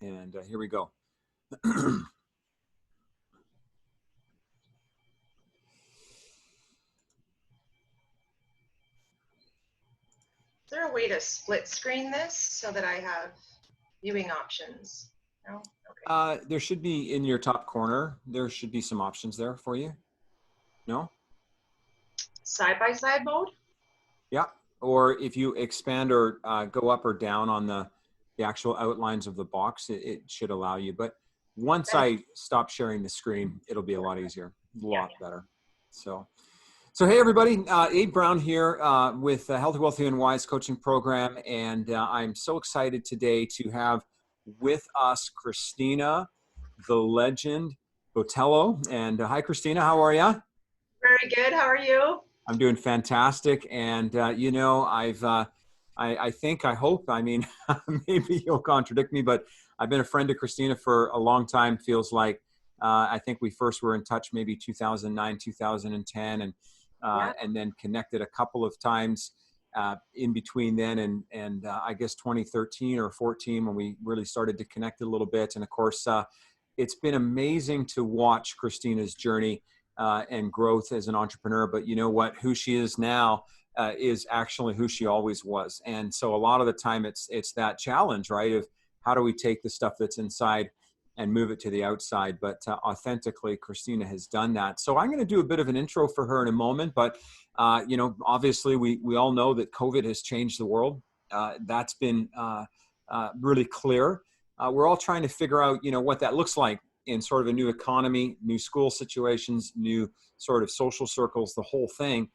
And here we go. Is there a way to split screen this so that I have viewing options? No? Okay. There should be in your top corner, there should be some options there for you. No? Side-by-side mode? Yeah. Or if you expand or go up or down on the actual outlines of the box, it should allow you. But once I stop sharing the screen, it'll be a lot easier, a lot better. So hey, everybody, Abe Brown here with Healthy, Wealthy, and Wise Coaching Program. And I'm so excited today to have with us Kristina, the legend, Botelho. And hi, Kristina, how are you? Very good. How are you? I'm doing fantastic. And, you know, I hope, I mean, maybe you'll contradict me, but I've been a friend of Kristina for a long time, feels like. I think we first were in touch maybe 2009, 2010, and then connected a couple of times in between then and I guess 2013 or 14 when we really started to connect a little bit. And of course, it's been amazing to watch Kristina's journey and growth as an entrepreneur. But you know what? Who she is now is actually who she always was. And so a lot of the time it's that challenge, right? Of how do we take the stuff that's inside and move it to the outside? But authentically, Kristina has done that. So I'm going to do a bit of an intro for her in a moment. But, you know, obviously we all know that COVID has changed the world. That's been really clear. We're all trying to figure out, you know, what that looks like in sort of a new economy, new school situations, new sort of social circles, the whole thing.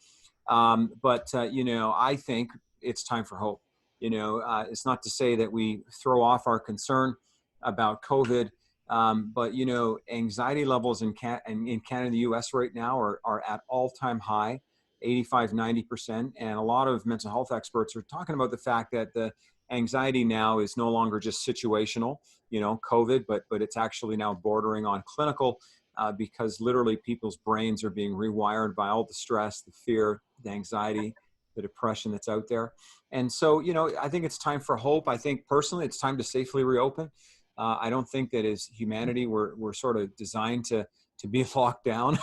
But you know, I think it's time for hope. You know, it's not to say that we throw off our concern about COVID, but, you know, anxiety levels in Canada and the US right now are at all-time high, 85, 90%. And a lot of mental health experts are talking about the fact that the anxiety now is no longer just situational, you know, COVID, but it's actually now bordering on clinical because literally people's brains are being rewired by all the stress, the fear, the anxiety, the depression that's out there. And so, you know, I think it's time for hope. I think personally, it's time to safely reopen. I don't think that as humanity, we're sort of designed to be locked down.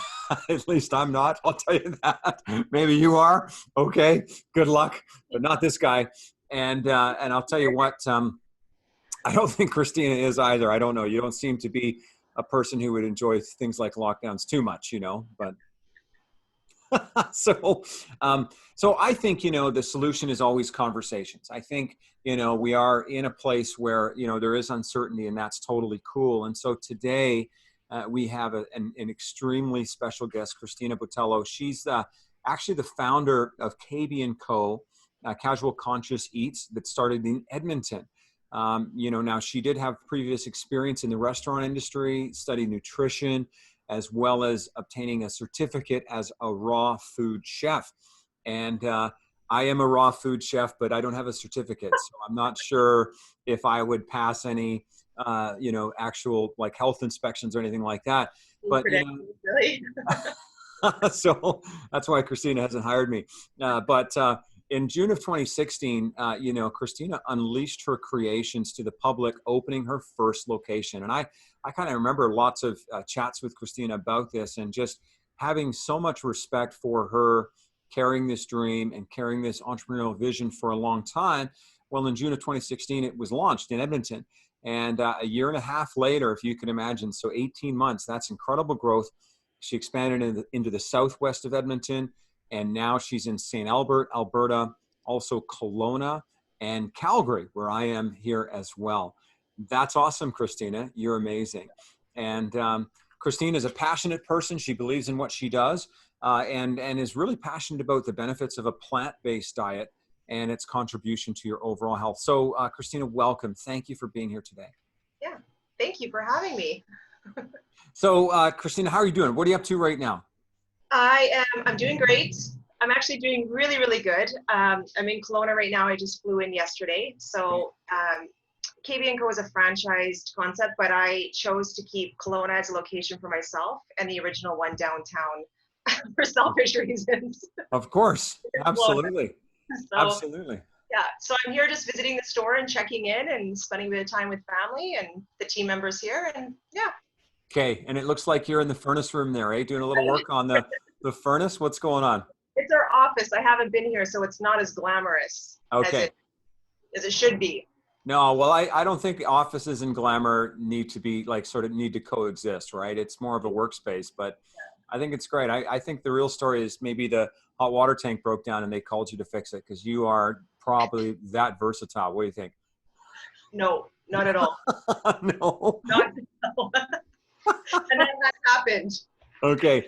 At least I'm not, I'll tell you that. Maybe you are. Okay, good luck, but not this guy. And I'll tell you what, I don't think Kristina is either. I don't know. You don't seem to be a person who would enjoy things like lockdowns too much, you know, but so I think, you know, the solution is always conversations. I think, you know, we are in a place where, you know, there is uncertainty, and that's totally cool. And so today we have an extremely special guest, Kristina Botelho. She's actually the founder of kb&co, Casual Conscious Eats, that started in Edmonton. You know, now she did have previous experience in the restaurant industry, studied nutrition, as well as obtaining a certificate as a raw food chef. And I am a raw food chef, but I don't have a certificate. So I'm not sure if I would pass any, you know, actual like health inspections or anything like that. But, you know, really? so that's why Kristina hasn't hired me. But in June of 2016, you know, Kristina unleashed her creations to the public, opening her first location. And I kind of remember lots of chats with Kristina about this, and just having so much respect for her carrying this dream and carrying this entrepreneurial vision for a long time. Well, in June of 2016, it was launched in Edmonton. And a year and a half later, if you can imagine, so 18 months, that's incredible growth. She expanded into the southwest of Edmonton. And now she's in St. Albert, Alberta, also Kelowna and Calgary, where I am here as well. That's awesome, Kristina. You're amazing. And Kristina is a passionate person. She believes in what she does and is really passionate about the benefits of a plant-based diet and its contribution to your overall health. So Kristina, welcome. Thank you for being here today. Yeah, thank you for having me. So Kristina, how are you doing? What are you up to right now? I'm doing great. I'm actually doing really, really good. I'm in Kelowna right now. I just flew in yesterday. So kb&co is a franchised concept, but I chose to keep Kelowna as a location for myself and the original one downtown for selfish reasons. Of course. Absolutely. So, Absolutely. Yeah, so I'm here just visiting the store and checking in and spending a bit of time with family and the team members here, and yeah. Okay, and it looks like you're in the furnace room there, eh? Doing a little work on the furnace. What's going on? It's our office. I haven't been here, so it's not as glamorous Okay. as it should be. No, well, I don't think offices and glamour need to be like sort of need to coexist, right? It's more of a workspace, but I think it's great. I think the real story is maybe the hot water tank broke down and they called you to fix it because you are probably that versatile. What do you think? No, not at all. No. Not at all. And then that happened. Okay.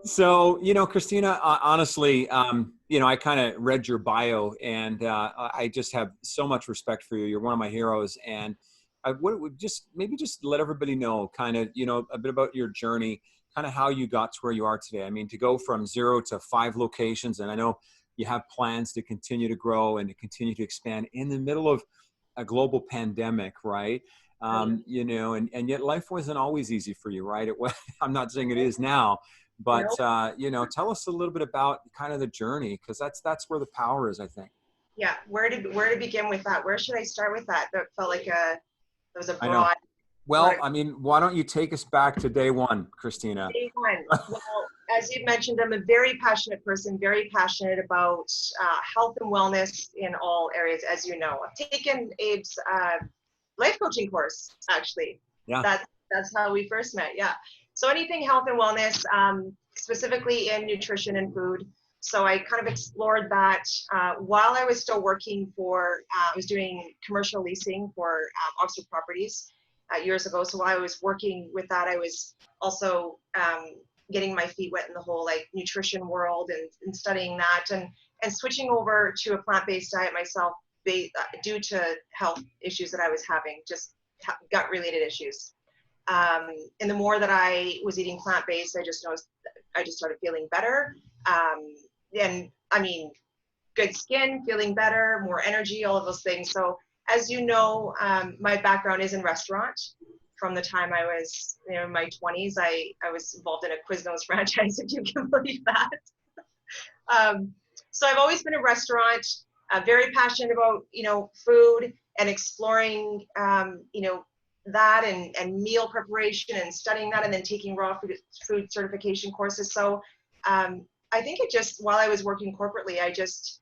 So, Kristina, honestly, I kind of read your bio and I just have so much respect for you. You're one of my heroes. And I would just let everybody know kind of, a bit about your journey, kind of how you got to where you are today. I mean, to go from 0 to 5 locations, and I know you have plans to continue to grow and to continue to expand in the middle of a global pandemic, right? And yet life wasn't always easy for you, right? I'm not saying it is now, but tell us a little bit about kind of the journey, because that's where the power is, I think. Yeah, where to begin with that? Where should I start with that? That felt like it was a I know. broad. Well, I mean, why don't you take us back to day one, Kristina? Day one. Well, as you mentioned, I'm a very passionate person, very passionate about health and wellness in all areas, as you know. I've taken Abe's life coaching course, actually. Yeah. That's how we first met, yeah. So anything health and wellness, specifically in nutrition and food. So I kind of explored that while I was still working I was doing commercial leasing for Oxford Properties years ago. So while I was working with that, I was also getting my feet wet in the whole like nutrition world and studying that and switching over to a plant-based diet myself due to health issues that I was having, just gut-related issues. And the more that I was eating plant-based, I just noticed I just started feeling better. And I mean, good skin, feeling better, more energy, all of those things. So as you know, my background is in restaurant. From the time I was in my 20s, I was involved in a Quiznos franchise, if you can believe that. So I've always been in restaurant, very passionate about, food and exploring, that and meal preparation and studying that and then taking raw food certification courses. So I think it just, while I was working corporately, I just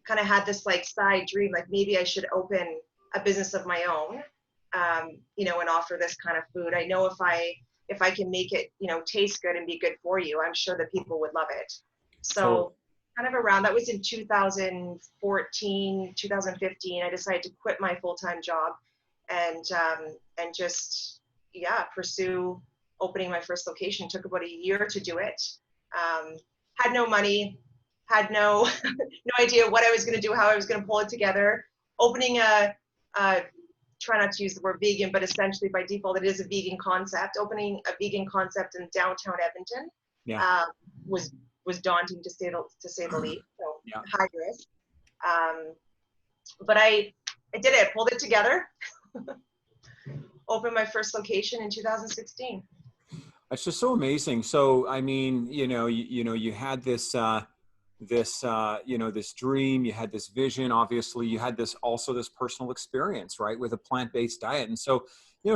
kind of had this like side dream, like maybe I should open a business of my own, and offer this kind of food. I know if I can make it, taste good and be good for you, I'm sure that people would love it. So kind of around, that was in 2014, 2015, I decided to quit my full-time job and just, pursue opening my first location. It took about a year to do it. Had no money, had no idea what I was going to do, how I was going to pull it together. Opening try not to use the word vegan, but essentially by default, it is a vegan concept. Opening a vegan concept in downtown Edmonton was daunting to say the least. So high risk. But I did it. I pulled it together. Opened my first location in 2016. It's just so amazing. So, I mean, you had this dream, you had this vision, obviously you had this personal experience, right, with a plant-based diet. And so,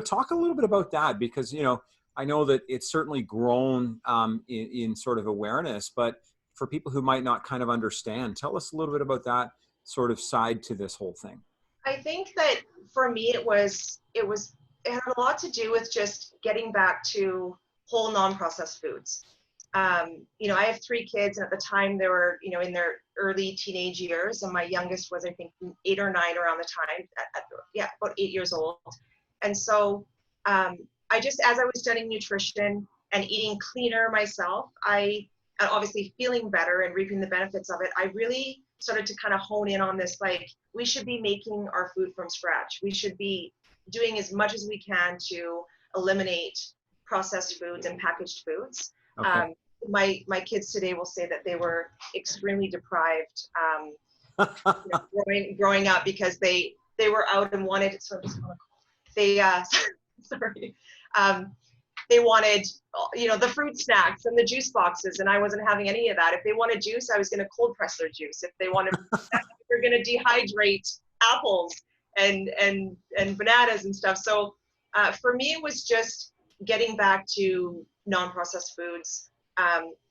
talk a little bit about that, because, I know that it's certainly grown in sort of awareness, but for people who might not kind of understand, tell us a little bit about that sort of side to this whole thing. I think that for me, it had a lot to do with just getting back to whole non-processed foods. I have 3 kids, and at the time they were, in their early teenage years, and my youngest was, I think, 8 or 9 around the time, about 8 years old. And so I just, as I was studying nutrition and eating cleaner myself, and obviously feeling better and reaping the benefits of it, I really started to kind of hone in on this, like, we should be making our food from scratch. We should be doing as much as we can to eliminate processed foods and packaged foods. Okay. My kids today will say that they were extremely deprived growing up, because they were out and wanted, so I'm just gonna, they they wanted, the fruit snacks and the juice boxes, and I wasn't having any of that. If they wanted juice, I was going to cold press their juice. If they wanted, they're going to dehydrate apples and bananas and stuff. So for me, it was just getting back to non-processed foods,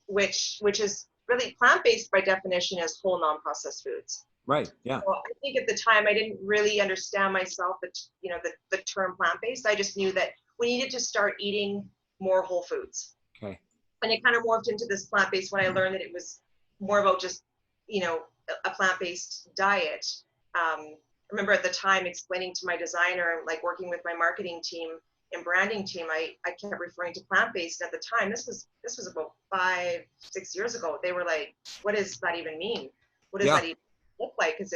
which is really plant-based by definition is whole non-processed foods. Right. Yeah. So I think at the time I didn't really understand myself that, the term plant-based. I just knew that we needed to start eating more whole foods. Okay. And it kind of morphed into this plant-based when I learned that it was more about just, a plant-based diet. I remember at the time explaining to my designer, like working with my marketing team and branding team, I kept referring to plant-based. At the time, this was about 5-6 years ago. They were like, what does that even mean? What does that even look like? Because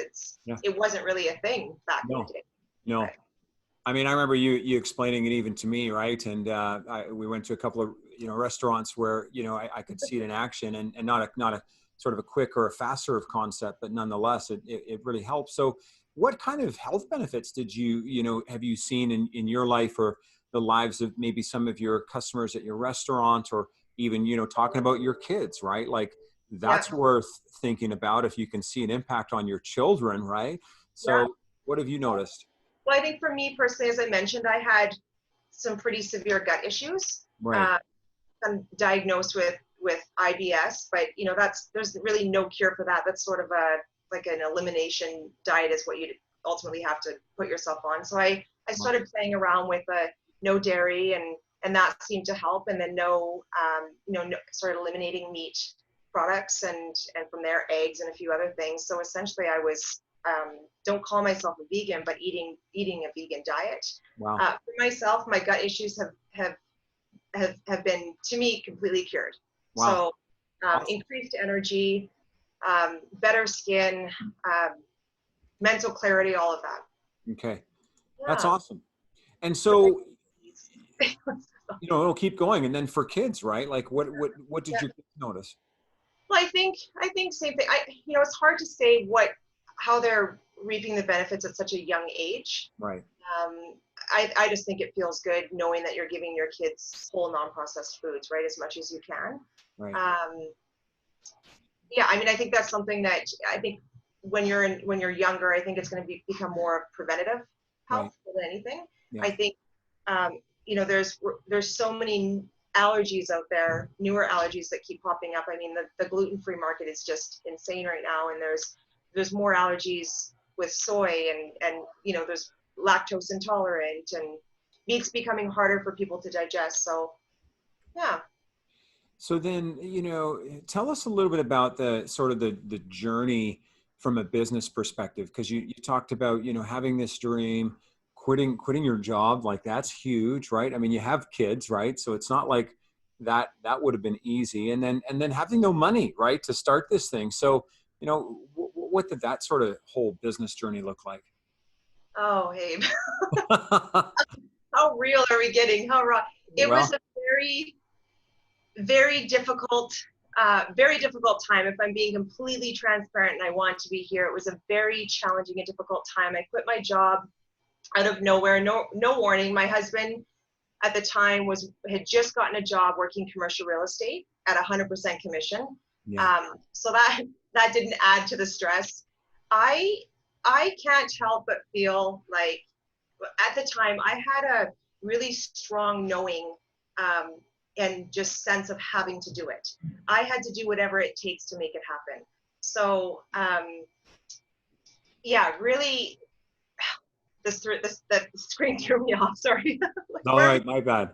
it wasn't really a thing back in the day. No. Right. I mean, I remember you explaining it even to me, right? And we went to a couple of restaurants where I could see it in action, and not a sort of a quick or a fast serve concept, but nonetheless, it really helps. So, what kind of health benefits did have you seen in your life or the lives of maybe some of your customers at your restaurant, or even talking about your kids, right? Like that's worth thinking about if you can see an impact on your children, right? So, what have you noticed? Well, I think for me personally, as I mentioned, I had some pretty severe gut issues. Right. I'm diagnosed with IBS, but there's really no cure for that. That's sort of like an elimination diet is what you ultimately have to put yourself on. So I started playing around with no dairy, and that seemed to help. And then started eliminating meat products, and from there eggs and a few other things. So essentially, I was don't call myself a vegan, but eating a vegan diet. Wow. For myself, my gut issues have been, to me, completely cured. Wow. So Awesome. increased energy, better skin, mental clarity, all of that. Okay. That's awesome. And so, it'll keep going. And then for kids, right? Like what did your kids notice? Well, I think same thing. It's hard to say how they're reaping the benefits at such a young age. Right. I just think it feels good knowing that you're giving your kids whole non-processed foods, right, as much as you can. Right. I think that's something that I think when you're younger, I think it's going to become more preventative health than anything. Yeah. I think there's so many allergies out there, newer allergies that keep popping up. I mean, the gluten-free market is just insane right now, and there's more allergies with soy, and there's lactose intolerant, and meat's becoming harder for people to digest. So, yeah. So then, tell us a little bit about the sort of the journey from a business perspective, because you talked about, having this dream, quitting your job, like that's huge, right? I mean, you have kids, right? So it's not like that would have been easy. And then having no money, right, to start this thing. So, what did that sort of whole business journey look like? Oh, Abe. How real are we getting? How raw? It was a very, very difficult time. If I'm being completely transparent, and I want to be here, it was a very challenging and difficult time. I quit my job out of nowhere, no warning. My husband at the time had just gotten a job working commercial real estate at 100% commission. Yeah. So that didn't add to the stress. I can't help but feel like at the time I had a really strong knowing and just sense of having to do it. I had to do whatever it takes to make it happen. So really, the screen threw me off. Sorry. All right, my bad.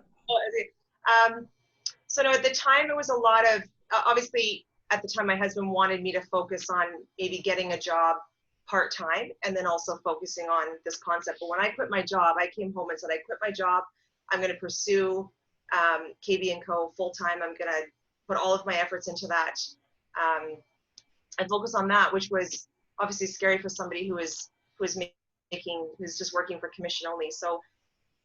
So no, at the time it was a lot of obviously. At the time, my husband wanted me to focus on maybe getting a job part-time and then also focusing on this concept. But when I quit my job, I came home and said, I quit my job. I'm going to pursue kb&co full-time. I'm going to put all of my efforts into that and focus on that, which was obviously scary for somebody who's just working for commission only. So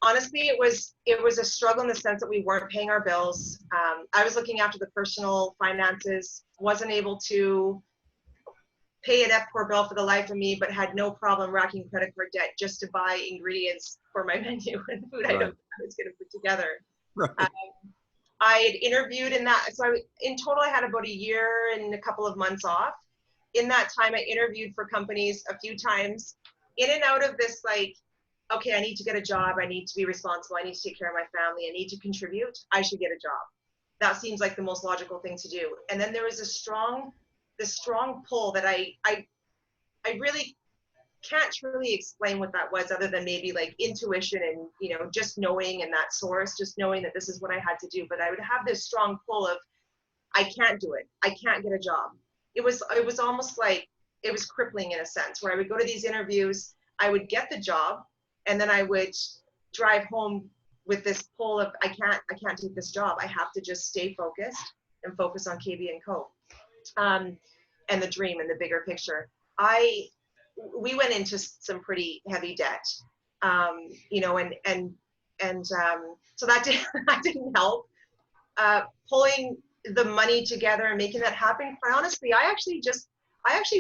honestly, it was a struggle in the sense that we weren't paying our bills. I was looking after the personal finances, wasn't able to pay an F4 bill for the life of me, but had no problem racking credit card debt just to buy ingredients for my menu and food items I was going to put together. Right. I had interviewed in that. So in total, I had about a year and a couple of months off. In that time, I interviewed for companies a few times, in and out of this, like, okay, I need to get a job. I need to be responsible. I need to take care of my family. I need to contribute. I should get a job. That seems like the most logical thing to do. And then there was this strong pull that I really can't truly explain what that was, other than maybe like intuition and, you know, just knowing, and that source, just knowing that this is what I had to do. But I would have this strong pull of, I can't do it. I can't get a job. It was almost like it was crippling in a sense, where I would go to these interviews, I would get the job, and then I would drive home with this pull of, I can't take this job. I have to just stay focused and focus on kb&co, and the dream and the bigger picture. We went into some pretty heavy debt, you know, and so that didn't help. Pulling the money together and making that happen. Quite honestly, I actually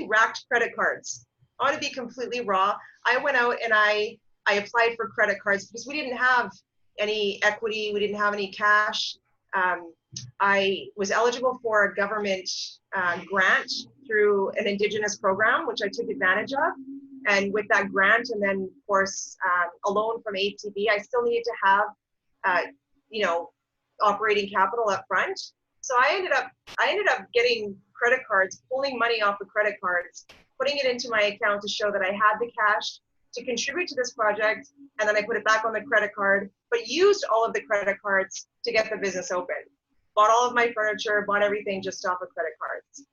racked credit cards. I want to be completely raw. I went out and I applied for credit cards because we didn't have any equity. We didn't have any cash. I was eligible for a government grant through an Indigenous program, which I took advantage of. And with that grant, and then of course a loan from ATB, I still needed to have, you know, operating capital up front. So I ended up getting credit cards, pulling money off of credit cards, putting it into my account to show that I had the cash to contribute to this project, and then I put it back on the credit card, but used all of the credit cards to get the business open. Bought all of my furniture, bought everything just off of credit cards.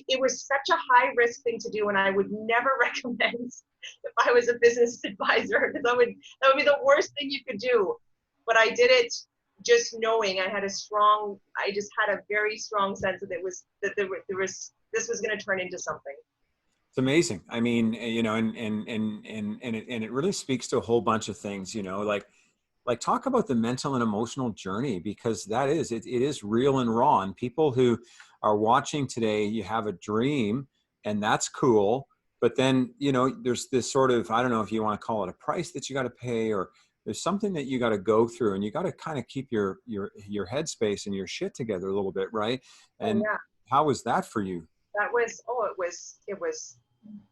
It was such a high risk thing to do, and I would never recommend if I was a business advisor, because that would be the worst thing you could do. But I did it just knowing I just had a very strong sense that this was going to turn into something. It's amazing. I mean, you know, and it really speaks to a whole bunch of things, you know, like talk about the mental and emotional journey, because it is real and raw. And people who are watching today, you have a dream, and that's cool. But then, you know, there's this sort of, I don't know if you want to call it a price that you got to pay, or there's something that you got to go through, and you got to kind of keep your headspace and your shit together a little bit. Right. And yeah. How was that for you? That was, it was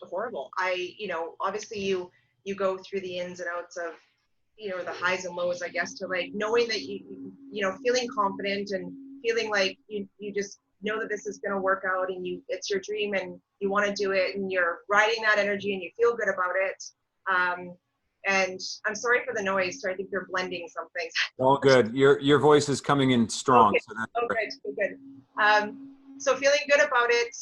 horrible. You know, obviously you go through the ins and outs of, you know, the highs and lows, I guess, to like knowing that you know, feeling confident and feeling like you just know that this is going to work out, and it's your dream and you want to do it, and you're riding that energy and you feel good about it. And I'm sorry for the noise. So I think you're blending some things. All good. Your voice is coming in strong. Okay. So that's Good. So feeling good about it.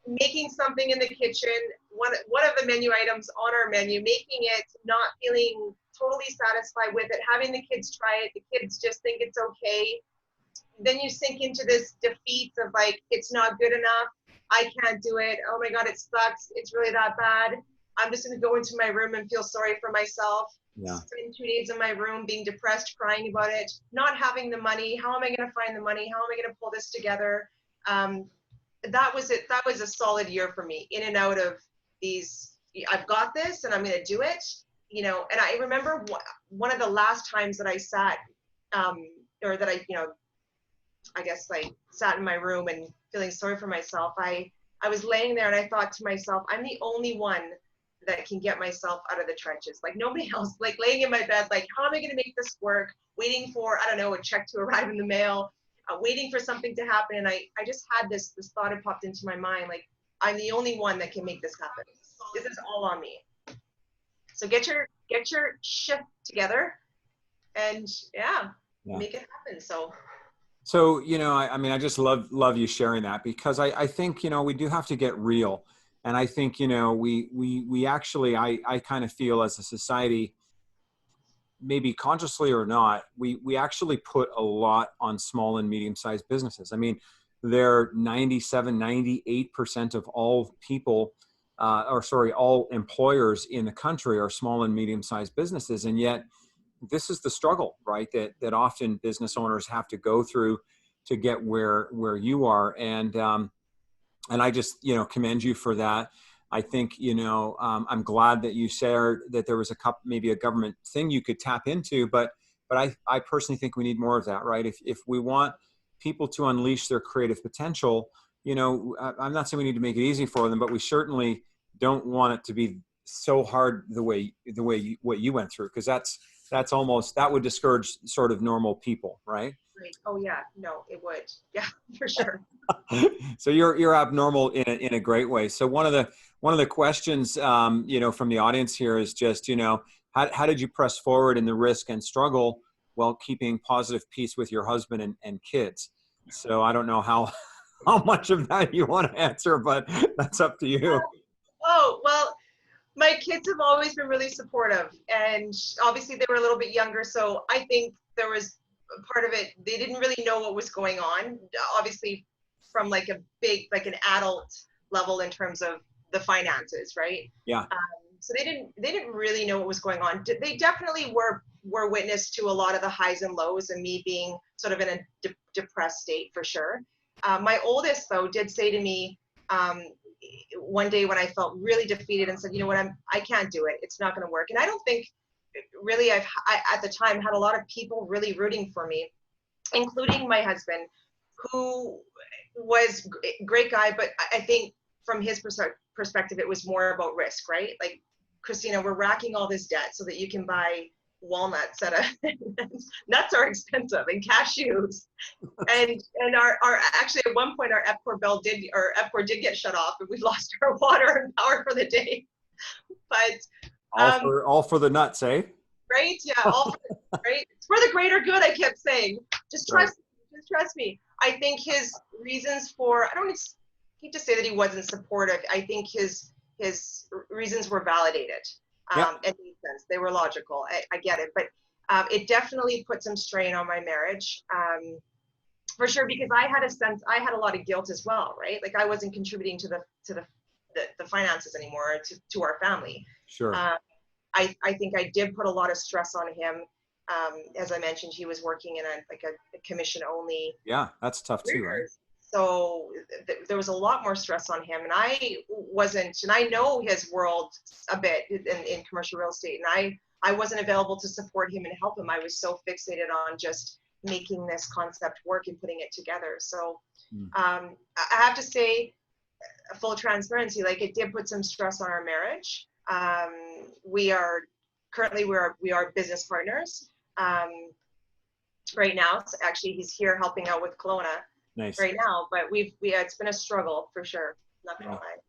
Making something in the kitchen, one of the menu items on our menu, making it, not feeling totally satisfied with it, having the kids try it, the kids just think it's okay. Then you sink into this defeat of like, it's not good enough, I can't do it, oh my God, it sucks, it's really that bad, I'm just going to go into my room and feel sorry for myself. Yeah. Spend 2 days in my room being depressed, crying about it, not having the money. How am I going to find the money? How am I going to pull this together? That was it. That was a solid year for me, in and out of these, I've got this and I'm going to do it, you know. And I remember one of the last times that I sat, or that I, you know, I guess like sat in my room and feeling sorry for myself. I was laying there and I thought to myself, I'm the only one that can get myself out of the trenches. Like nobody else, like laying in my bed, like, how am I going to make this work? Waiting for, I don't know, a check to arrive in the mail, waiting for something to happen. And I just had this thought had popped into my mind, like, I'm the only one that can make this happen. This is all on me. So get your shit together and yeah, make it happen. So, you know, I mean, I just love you sharing that, because I think, you know, we do have to get real. And I think, you know, we actually, I kind of feel as a society, maybe consciously or not, we actually put a lot on small and medium-sized businesses. I mean, they're 98% of all people, all employers in the country are small and medium-sized businesses. And yet this is the struggle, right? That often business owners have to go through to get where you are. And I just, you know, commend you for that. I think, you know, I'm glad that you shared that there was maybe a government thing you could tap into, but but I personally think we need more of that, right? If we want people to unleash their creative potential, you know, I'm not saying we need to make it easy for them, but we certainly don't want it to be so hard what you went through, because that's almost, that would discourage sort of normal people, right? Right. Oh yeah, no, it would. Yeah, for sure. So you're abnormal in a great way. So one of the questions, you know, from the audience here is just, you know, how did you press forward in the risk and struggle while keeping positive peace with your husband and kids? So I don't know how much of that you want to answer, but that's up to you. Oh, well, my kids have always been really supportive, and obviously they were a little bit younger, so I think there was a part of it, they didn't really know what was going on, obviously from like a big, like an adult level in terms of the finances, right? Yeah. So they didn't really know what was going on. They definitely were witness to a lot of the highs and lows, and me being sort of in a depressed state for sure. My oldest though did say to me, one day when I felt really defeated and said, you know what, I can't do it. It's not going to work. And I don't think really I at the time had a lot of people really rooting for me, including my husband, who was a great guy. But I think from his perspective, it was more about risk, right? Like, Kristina, we're racking all this debt so that you can buy walnuts at a nuts are expensive, and cashews, and our actually at one point our EPCOR did get shut off, and we lost our water and power for the day. But All for the nuts, eh? right, yeah, right. It's for the greater good. I kept saying, just trust me, just trust me. I think his reasons for, I don't hate to say that he wasn't supportive. I think his reasons were validated. Yeah. It made sense. They were logical. I get it, but it definitely put some strain on my marriage, for sure, because I had a lot of guilt as well, right? Like, I wasn't contributing to the finances anymore to our family. Sure. I think I did put a lot of stress on him. As I mentioned, he was working in a commission only. Yeah, that's tough too, right? So there was a lot more stress on him, and I wasn't, and I know his world a bit in commercial real estate, and I wasn't available to support him and help him. I was so fixated on just making this concept work and putting it together. So I have to say, full transparency, like, it did put some stress on our marriage. We are business partners right now. So actually, he's here helping out with Kelowna. Nice. Right now, but it's been a struggle for sure. Not gonna lie.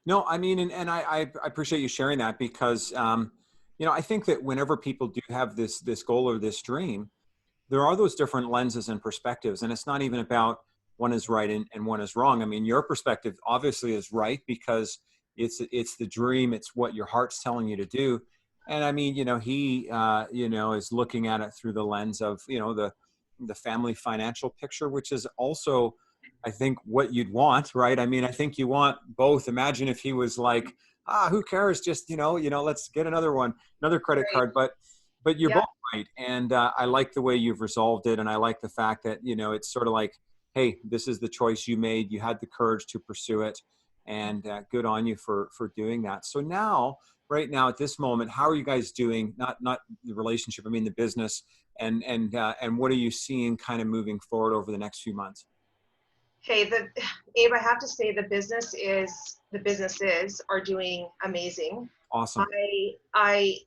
No, I mean, and I appreciate you sharing that, because, you know, I think that whenever people do have this goal or this dream, there are those different lenses and perspectives, and it's not even about one is right and one is wrong. I mean, your perspective obviously is right, because it's the dream, it's what your heart's telling you to do. And I mean, you know, he, you know, is looking at it through the lens of, you know, the family financial picture, which is also, I think, what you'd want, right? I mean, I think you want both. Imagine if he was like, who cares? Just, you know, let's get another credit card. But you're both right. And I like the way you've resolved it. And I like the fact that, you know, it's sort of like, hey, this is the choice you made. You had the courage to pursue it, and good on you for doing that. So now, right now at this moment, how are you guys doing? Not the relationship, I mean the business, and what are you seeing kind of moving forward over the next few months? Hey, Abe, I have to say the businesses are doing amazing. Awesome. I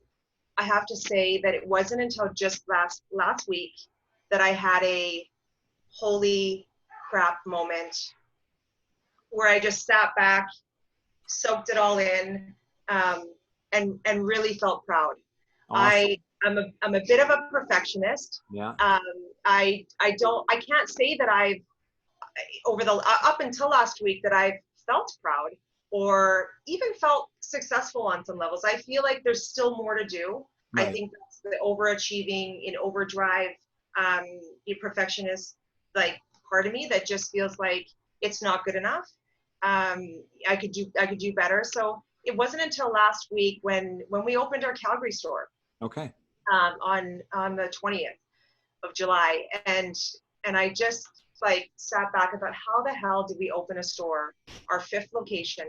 have to say that it wasn't until just last week that I had a holy crap moment where I just sat back, soaked it all in, and really felt proud. Awesome. I'm a bit of a perfectionist. Yeah. I can't say that I've up until last week that I've felt proud or even felt successful on some levels. I feel like there's still more to do. Right. I think that's the overachieving in overdrive, the perfectionist like part of me that just feels like it's not good enough. I could do better. So it wasn't until last week when we opened our Calgary store. Okay. On the 20th of July, and I just like sat back and thought, how the hell did we open a store, our 5th location,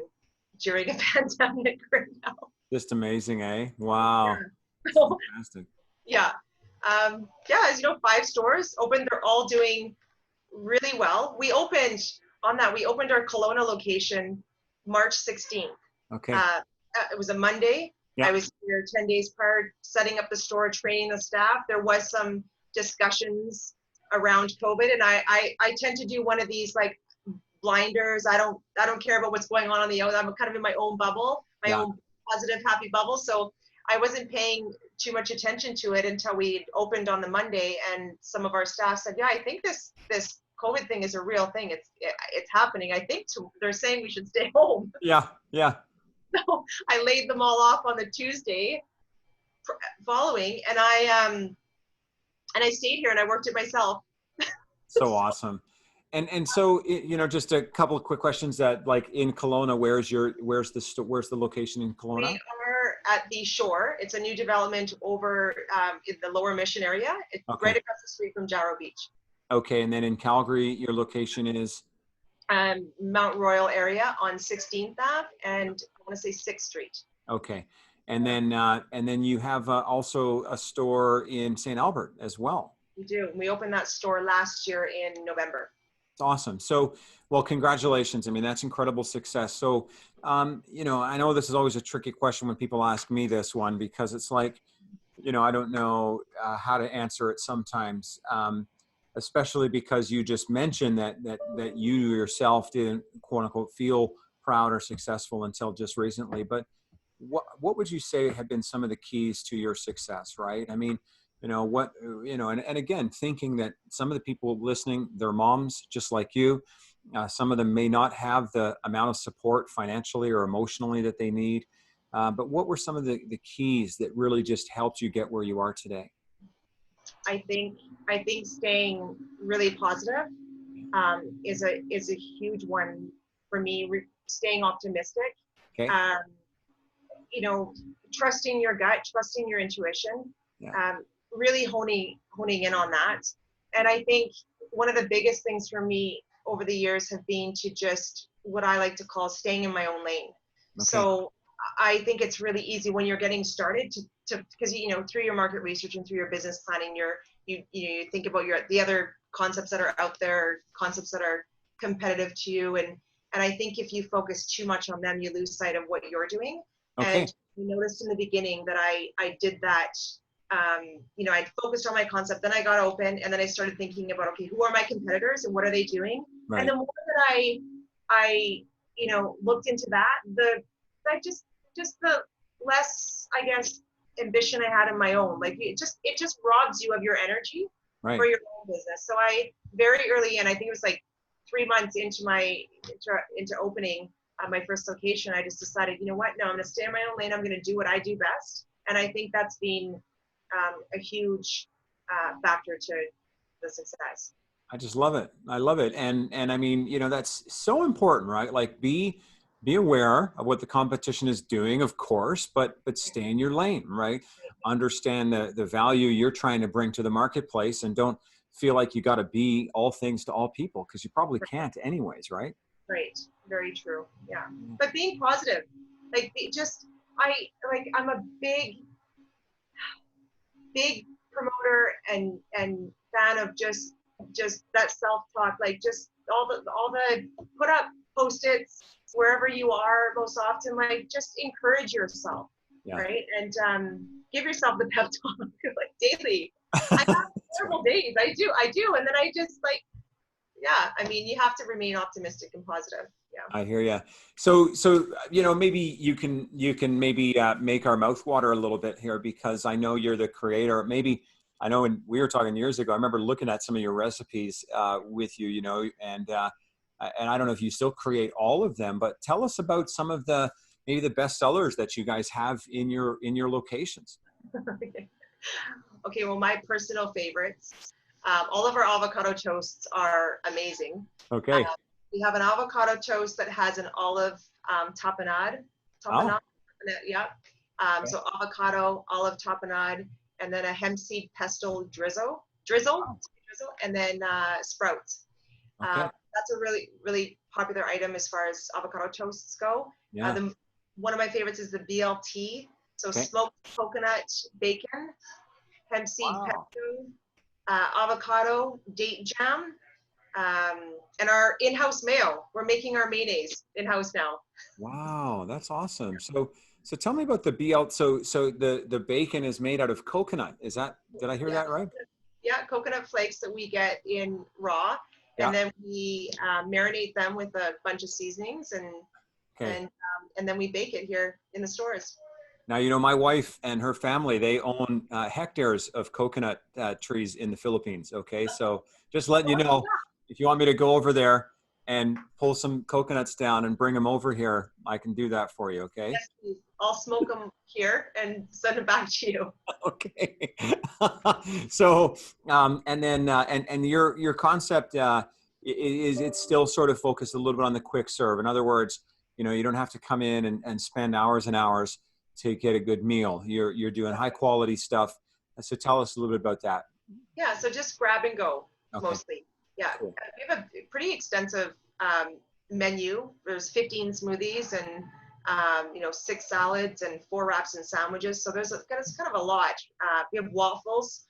during a pandemic right now? Just amazing, eh? Wow. Yeah. Fantastic. Yeah. Yeah, as you know, 5 stores opened. They're all doing really well. We opened our Kelowna location March 16th. Okay. It was a Monday. I Yeah. was here 10 days prior, setting up the store, training the staff. There was some discussions around COVID, and I tend to do one of these like blinders. I don't care about what's going on the outside. I'm kind of in my own bubble, my Yeah. own positive, happy bubble. So I wasn't paying too much attention to it until we opened on the Monday, and some of our staff said, "Yeah, I think this COVID thing is a real thing. It's happening. I think they're saying we should stay home." Yeah. Yeah. So I laid them all off on the Tuesday following, and I stayed here and I worked it myself. So awesome. And so, you know, just a couple of quick questions that like in Kelowna, where's the location in We Kelowna? are at the Shore. It's a new development over in the Lower Mission area. It's Okay. right across the street from Jarrow Beach. Okay. And then in Calgary, your location is? Mount Royal area on 16th Ave and I want to say 6th Street. Okay. And then you have also a store in St. Albert as well. We do. We opened that store last year in November. It's awesome. So, well, congratulations. I mean, that's incredible success. So, you know, I know this is always a tricky question when people ask me this one, because it's like, you know, I don't know how to answer it sometimes, especially because you just mentioned that you yourself didn't, quote unquote, feel proud or successful until just recently. But what would you say have been some of the keys to your success, right? I mean, you know, and again, thinking that some of the people listening, they're moms just like you. Some of them may not have the amount of support financially or emotionally that they need. But what were some of the keys that really just helped you get where you are today? I think staying really positive is a huge one for me. Staying optimistic. Okay. You know, trusting your gut, trusting your intuition. Yeah. Really honing in on that. And I think one of the biggest things for me over the years have been to just what I like to call staying in my own lane. Okay. So I think it's really easy when you're getting started to because you know, through your market research and through your business planning, you think about the other concepts that are out there, concepts that are competitive to you, and I think if you focus too much on them, you lose sight of what you're doing. Okay. And you noticed in the beginning that I did that. You know, I focused on my concept, then I got open, and then I started thinking about, okay, who are my competitors and what are they doing? Right. And the more that I you know, looked into that, the less, I guess, ambition I had in my own. Like it just robs you of your energy for your own business. So I very early in, I think it was like 3 months into into opening my first location, I just decided, you know what? No, I'm going to stay in my own lane. I'm going to do what I do best. And I think that's been a huge factor to the success. I just love it. I love it. And I mean, you know, that's so important, right? Like be aware of what the competition is doing, of course, but stay in your lane, right? Understand the value you're trying to bring to the marketplace, and don't feel like you got to be all things to all people, because you probably can't anyways, right? Right. Very true. Yeah. But being positive, like I'm a big promoter and fan of just that self-talk, like just all the put up post-its wherever you are most often, like just encourage yourself. Yeah. Right. And give yourself the pep talk like daily. I have terrible days. I do. And then I just like, yeah, I mean, you have to remain optimistic and positive. Yeah. I hear you. So, you know, maybe you can maybe make our mouth water a little bit here, because I know you're the creator. Maybe, I know when we were talking years ago, I remember looking at some of your recipes with you, you know, and I don't know if you still create all of them, but tell us about some of maybe the best sellers that you guys have in your locations. Okay, well, my personal favorites, all of our avocado toasts are amazing. Okay. We have an avocado toast that has an olive tapenade. Oh. Yeah. Okay. So avocado, olive tapenade, and then a hemp seed pesto drizzle, and then sprouts. Okay. That's a really, really popular item as far as avocado toasts go. Yeah. One of my favorites is the BLT. So smoked coconut bacon hemp seed Wow. pesto, avocado, date jam, and our in-house mayo. We're making our mayonnaise in-house now. Wow, that's awesome. So tell me about the BL. So the bacon is made out of coconut. Did I hear Yeah, that right? yeah, coconut flakes that we get in raw, Yeah. and then we marinate them with a bunch of seasonings, Okay. and then we bake it here in the stores. Now, my wife and her family, they own hectares of coconut trees in the Philippines. Okay. So just letting you know, if you want me to go over there and pull some coconuts down and bring them over here, I can do that for you. Okay. Yes, please. I'll smoke them here and send it back to you. Okay. So, and then, and your concept is it's still sort of focused a little bit on the quick serve. In other words, you don't have to come in and spend hours and hours to get a good meal. You're doing high quality stuff. So tell us a little bit about that. Yeah, so just grab and go Okay. mostly. Yeah, Cool. we have a pretty extensive menu. There's 15 smoothies and 6 salads and 4 wraps and sandwiches. So it's kind of a lot. We have waffles,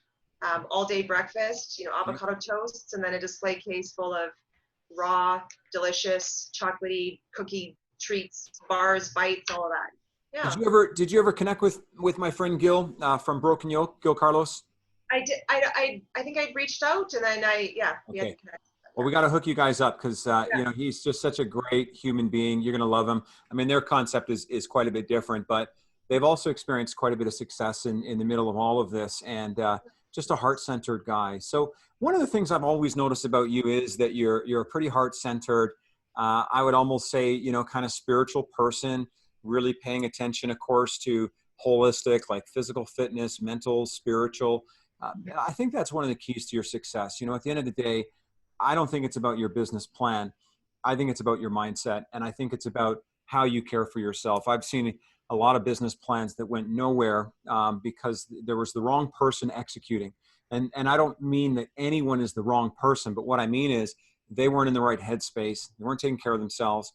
all day breakfast, avocado toasts, and then a display case full of raw, delicious, chocolatey cookie treats, bars, bites, all of that. Yeah. Did you ever connect with my friend Gil from Broken Yoke, Gil Carlos? I did. I think I'd reached out, and then we had Okay. to connect. Well, we got to hook you guys up because Yeah. he's just such a great human being. You're going to love him. I mean, their concept is quite a bit different, but they've also experienced quite a bit of success in the middle of all of this, and just a heart-centered guy. So one of the things I've always noticed about you is that you're a pretty heart-centered. I would almost say kind of spiritual person, really paying attention, of course, to holistic, like physical fitness, mental, spiritual. I think that's one of the keys to your success. At the end of the day, I don't think it's about your business plan. I think it's about your mindset. And I think it's about how you care for yourself. I've seen a lot of business plans that went nowhere because there was the wrong person executing. And I don't mean that anyone is the wrong person, but what I mean is they weren't in the right headspace. They weren't taking care of themselves.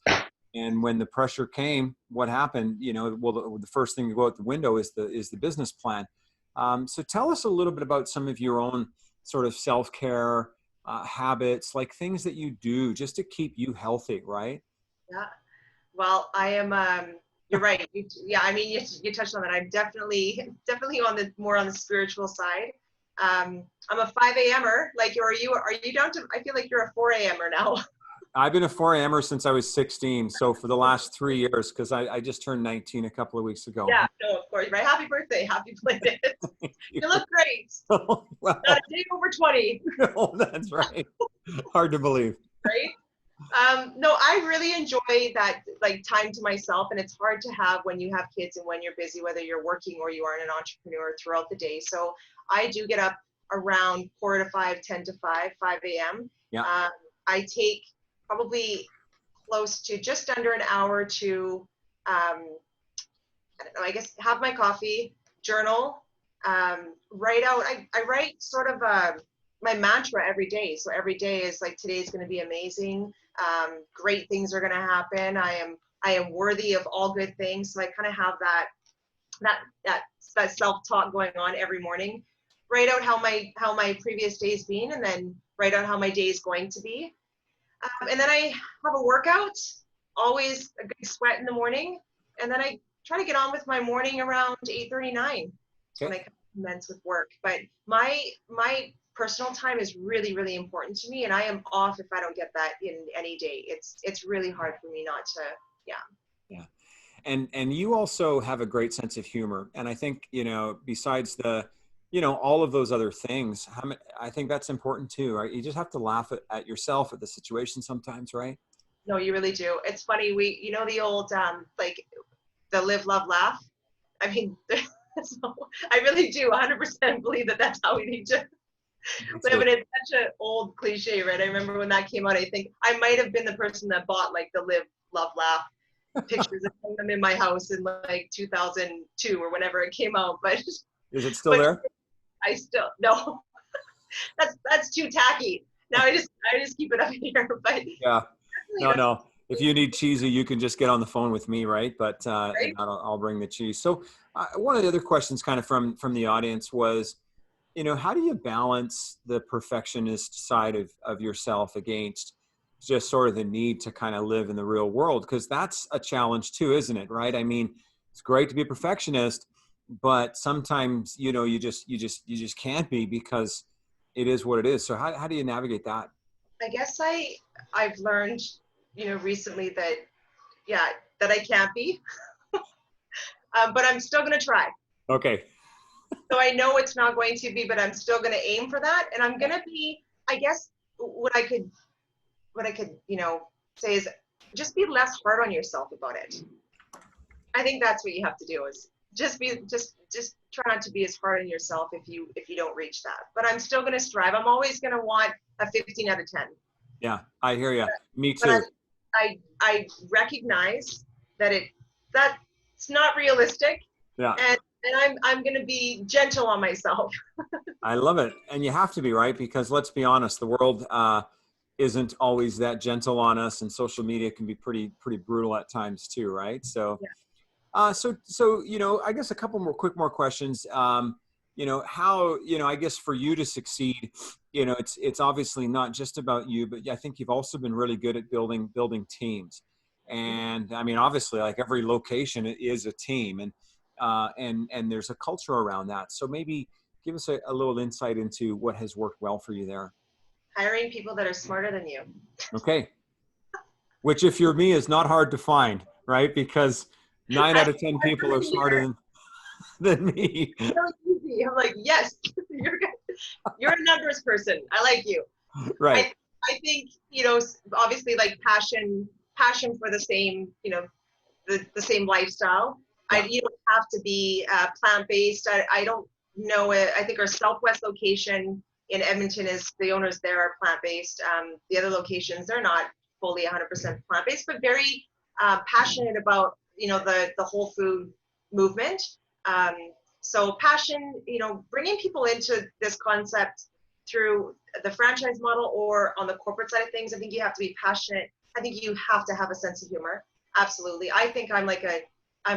And when the pressure came, what happened? Well, the first thing to go out the window is the business plan. So tell us a little bit about some of your own sort of self-care habits, like things that you do just to keep you healthy, right? Yeah. Well, I am. You're right. I mean, you touched on that. I'm definitely more on the spiritual side. I'm a 5 a.m.er. Like, are you down to? I feel like you're a 4 a.m.er now. I've been a 4 a.m.er since I was 16. So for the last 3 years, because I just turned 19 a couple of weeks ago. Yeah, no, of course. Right. Happy birthday. Happy belated. You look great. Well, Not a day over 20. no, that's right. Hard to believe. Right. No, I really enjoy that, like, time to myself, and it's hard to have when you have kids and when you're busy, whether you're working or you are an entrepreneur throughout the day. So I do get up around 4 to 5, 10 to 5 a.m. Yeah. I take probably close to just under an hour to, I don't know, I guess have my coffee, journal, write out. I write sort of my mantra every day. So every day is like, today's going to be amazing. Great things are going to happen. I am worthy of all good things. So I kind of have that self-talk going on every morning. Write out how my previous day's been, and then write out how my day is going to be. And then I have a workout, always a good sweat in the morning. And then I try to get on with my morning around 8:39 when I commence with work. But my personal time is really, really important to me, and I am off if I don't get that in any day. It's really hard for me not to. Yeah. And you also have a great sense of humor, and I think besides the all of those other things, I think that's important too, right? You just have to laugh at yourself, at the situation sometimes, right? No, you really do. It's funny, the old like the live, love, laugh. I mean, so I really do 100% believe that that's how we need to live. And it's such an old cliche, right? I remember when that came out, I think I might have been the person that bought like the live, love, laugh pictures of them in my house in like 2002 or whenever it came out. But is it still there? I still, no, that's too tacky. Now I just keep it up here. But yeah, no. If you need cheesy, you can just get on the phone with me, right? But right? I'll bring the cheese. So one of the other questions kind of from the audience was, how do you balance the perfectionist side of yourself against just sort of the need to kind of live in the real world? Because that's a challenge too, isn't it? Right. I mean, it's great to be a perfectionist, but sometimes, you just can't be because it is what it is. So how do you navigate that? I guess I've learned, recently that, yeah, that I can't be, but I'm still going to try. Okay. So I know it's not going to be, but I'm still going to aim for that. And I'm going to be, I guess what I could, say is just be less hard on yourself about it. I think that's what you have to do is just try not to be as hard on yourself if you don't reach that. But I'm still going to strive. I'm always going to want a 15 out of 10. Yeah, I hear you. Me But too. I recognize that that's not realistic, Yeah. and I'm going to be gentle on myself. I love it. And you have to be, right? Because let's be honest, the world isn't always that gentle on us, and social media can be pretty brutal at times too, right? So, Yeah. I guess a couple more questions. How, I guess for you to succeed, it's obviously not just about you, but I think you've also been really good at building teams. And I mean, obviously, like every location is a team, and there's a culture around that. So maybe give us a little insight into what has worked well for you there. Hiring people that are smarter than you. Okay. Which, if you're me, is not hard to find, right? Because 9 out of 10 people are smarter than me. So easy. I'm like, yes, you're a numbers person. I like you. Right. I think, obviously like passion for the same, the same lifestyle. Yeah. You don't have to be plant-based. I don't know it. I think our Southwest location in Edmonton is the owners there are plant-based. The other locations, they're not fully 100% plant-based, but very passionate about, the whole food movement. So passion, bringing people into this concept through the franchise model or on the corporate side of things, I think you have to be passionate. I think you have to have a sense of humor. Absolutely. I think I'm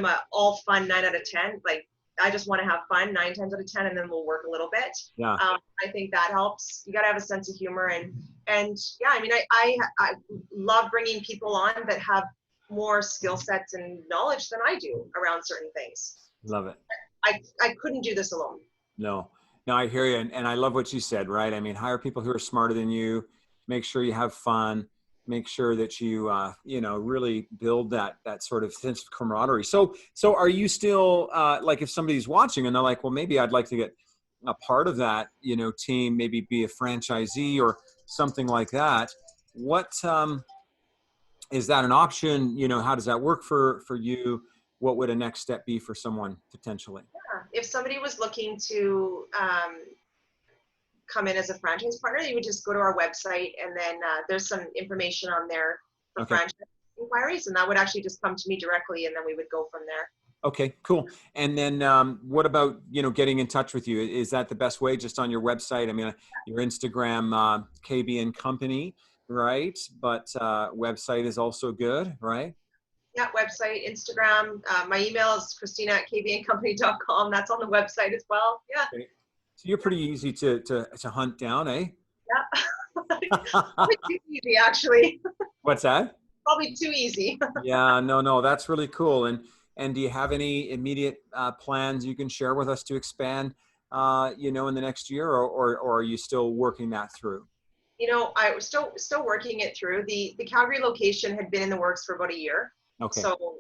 a all fun 9 out of 10. Like I just want to have fun 9 times out of 10, and then we'll work a little bit. Yeah. I think that helps. You got to have a sense of humor, and yeah, I mean, I love bringing people on that have more skill sets and knowledge than I do around certain things. Love it. I couldn't do this alone. No, I hear you. And I love what you said, right? I mean, hire people who are smarter than you, make sure you have fun, make sure that you, really build that sort of sense of camaraderie. So are you still, like if somebody's watching and they're like, well, maybe I'd like to get a part of that, team, maybe be a franchisee or something like that. What, is that an option? How does that work for you? What would a next step be for someone potentially? Yeah. If somebody was looking to come in as a franchise partner, you would just go to our website, and then there's some information on there for franchise inquiries, and that would actually just come to me directly, and then we would go from there. Okay, cool. And then what about, getting in touch with you? Is that the best way, just on your website? I mean, your Instagram, KB and Company, right? But website is also good, right? Yeah, website, Instagram. My email is Kristina at kb&company.com. That's on the website as well. Yeah. Okay. So you're pretty easy to hunt down, eh? Yeah. Probably too easy, actually. What's that? Probably too easy. Yeah, no, that's really cool. And do you have any immediate plans you can share with us to expand, in the next year, or are you still working that through? I was still working it through. The Calgary location had been in the works for about a year. Okay. So,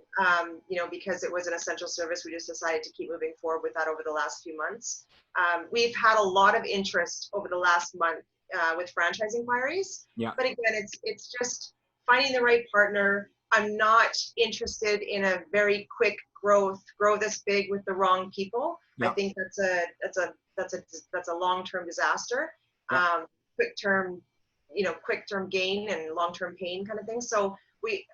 because it was an essential service, we just decided to keep moving forward with that over the last few months. We've had a lot of interest over the last month with franchise inquiries. Yeah. But again, it's just finding the right partner. I'm not interested in a very quick grow this big with the wrong people. Yeah. I think that's a long-term disaster. Yeah. Quick term gain and long-term pain kind of thing. So we,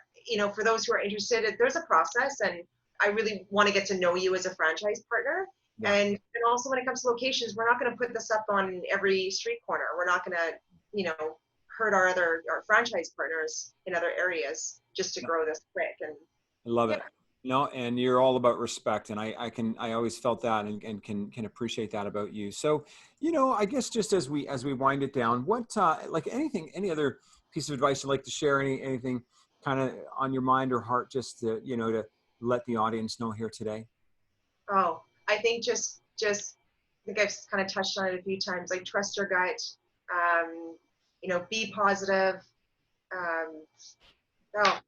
for those who are interested, there's a process, and I really want to get to know you as a franchise partner. Yeah. And also when it comes to locations, we're not going to put this up on every street corner. We're not going to, hurt our franchise partners in other areas just to grow this quick. And I love it. And you're all about respect, and I always felt that, and can appreciate that about you. So, I guess just as we wind it down, what like any other piece of advice you'd like to share, anything kind of on your mind or heart, just to to let the audience know here today? Oh, I think I think I've kind of touched on it a few times, like trust your gut, be positive. Oh,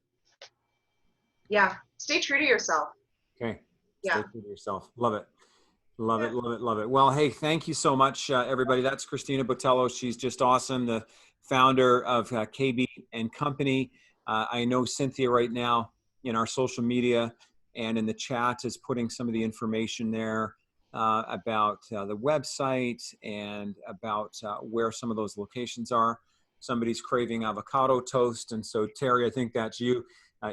yeah, stay true to yourself. Okay. Stay Yeah. true to yourself. Love it. Love Yeah. it, love it, love it. Well, hey, thank you so much, everybody. That's Kristina Botelho. She's just awesome, the founder of KB and Company. I know Cynthia right now in our social media and in the chat is putting some of the information there about the website and about where some of those locations are. Somebody's craving avocado toast. And so, Terry, I think that's you.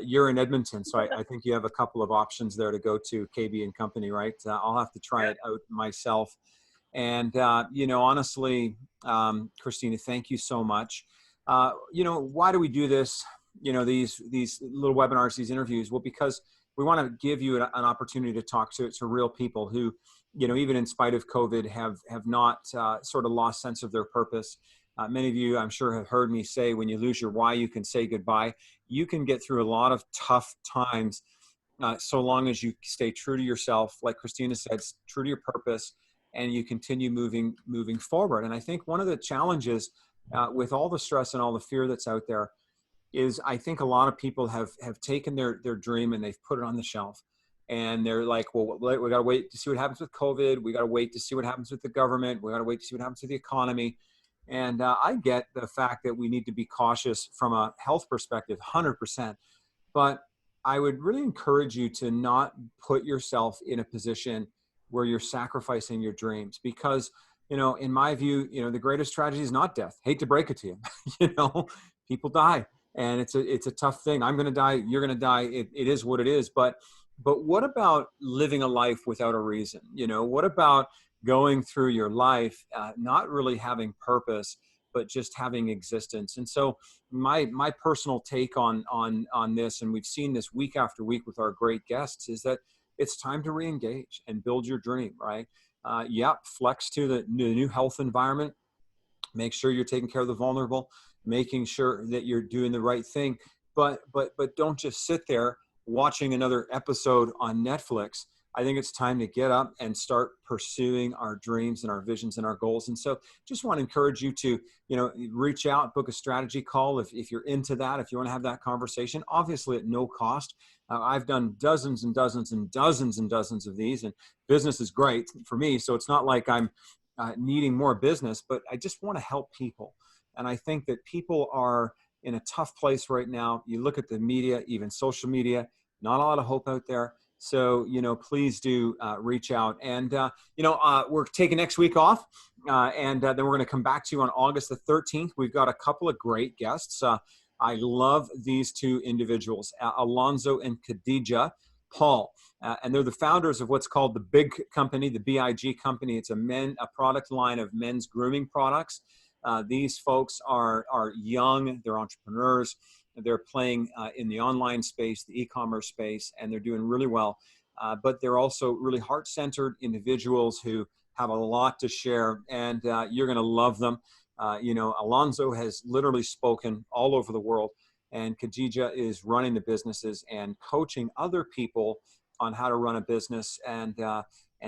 You're in Edmonton, so I think you have a couple of options there to go to, KB and Company, right? I'll have to try it out myself. And, honestly, Kristina, thank you so much. Why do we do this? These little webinars, these interviews? Well, because we want to give you an opportunity to talk to real people who, even in spite of COVID, have not sort of lost sense of their purpose. Many of you, I'm sure, have heard me say, when you lose your why, you can say goodbye. You can get through a lot of tough times so long as you stay true to yourself, like Kristina said, true to your purpose, and you continue moving forward. And I think one of the challenges with all the stress and all the fear that's out there is, I think a lot of people have taken their dream and they've put it on the shelf. And they're like, well, we got to wait to see what happens with COVID. We got to wait to see what happens with the government. We got to wait to see what happens with the economy. And I get the fact that we need to be cautious from a health perspective, 100%. But I would really encourage you to not put yourself in a position where you're sacrificing your dreams, because, in my view, the greatest tragedy is not death. Hate to break it to you, people die, and it's a tough thing. I'm going to die. You're going to die. It is what it is. But what about living a life without a reason? What about going through your life not really having purpose, but just having existence? And so my personal take on this, and we've seen this week after week with our great guests, is that it's time to re-engage and build your dream, right? Flex to the new health environment. Make sure you're taking care of the vulnerable, making sure that you're doing the right thing. But don't just sit there watching another episode on Netflix. I think it's time to get up and start pursuing our dreams and our visions and our goals. And so just want to encourage you to, reach out, book a strategy call if you're into that, if you want to have that conversation, obviously at no cost. I've done dozens and dozens and dozens and dozens of these, and business is great for me. So it's not like I'm needing more business, but I just want to help people. And I think that people are in a tough place right now. You look at the media, even social media, not a lot of hope out there. So, please do reach out. And, we're taking next week off, and then we're going to come back to you on August the 13th. We've got a couple of great guests. I love these two individuals, Alonzo and Khadija Paul. And they're the founders of what's called the Big Company, the BIG Company. It's a product line of men's grooming products. These folks are young, they're entrepreneurs, they're playing in the online space, the e-commerce space, and they're doing really well. But they're also really heart-centered individuals who have a lot to share, and you're going to love them. Alonzo has literally spoken all over the world, and Khadija is running the businesses and coaching other people on how to run a business. And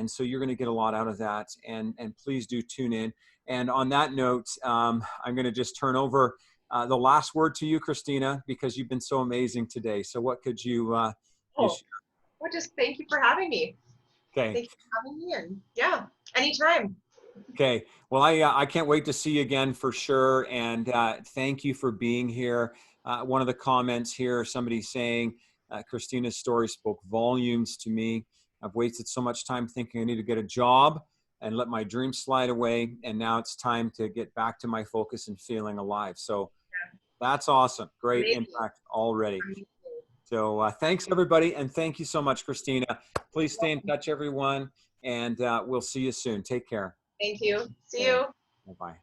so you're going to get a lot out of that. And please do tune in. And on that note, I'm going to just turn over the last word to you, Kristina, because you've been so amazing today. So what could you share? Well, just thank you for having me. Okay. Thank you for having me. And yeah, anytime. Okay. Well, I can't wait to see you again for sure. And thank you for being here. One of the comments here, somebody saying, Kristina's story spoke volumes to me. I've wasted so much time thinking I need to get a job and let my dreams slide away. And now it's time to get back to my focus and feeling alive. So that's awesome. Great impact already. So thanks, everybody. And thank you so much, Kristina. Please stay in touch, everyone. And we'll see you soon. Take care. Thank you. See you. Bye-bye.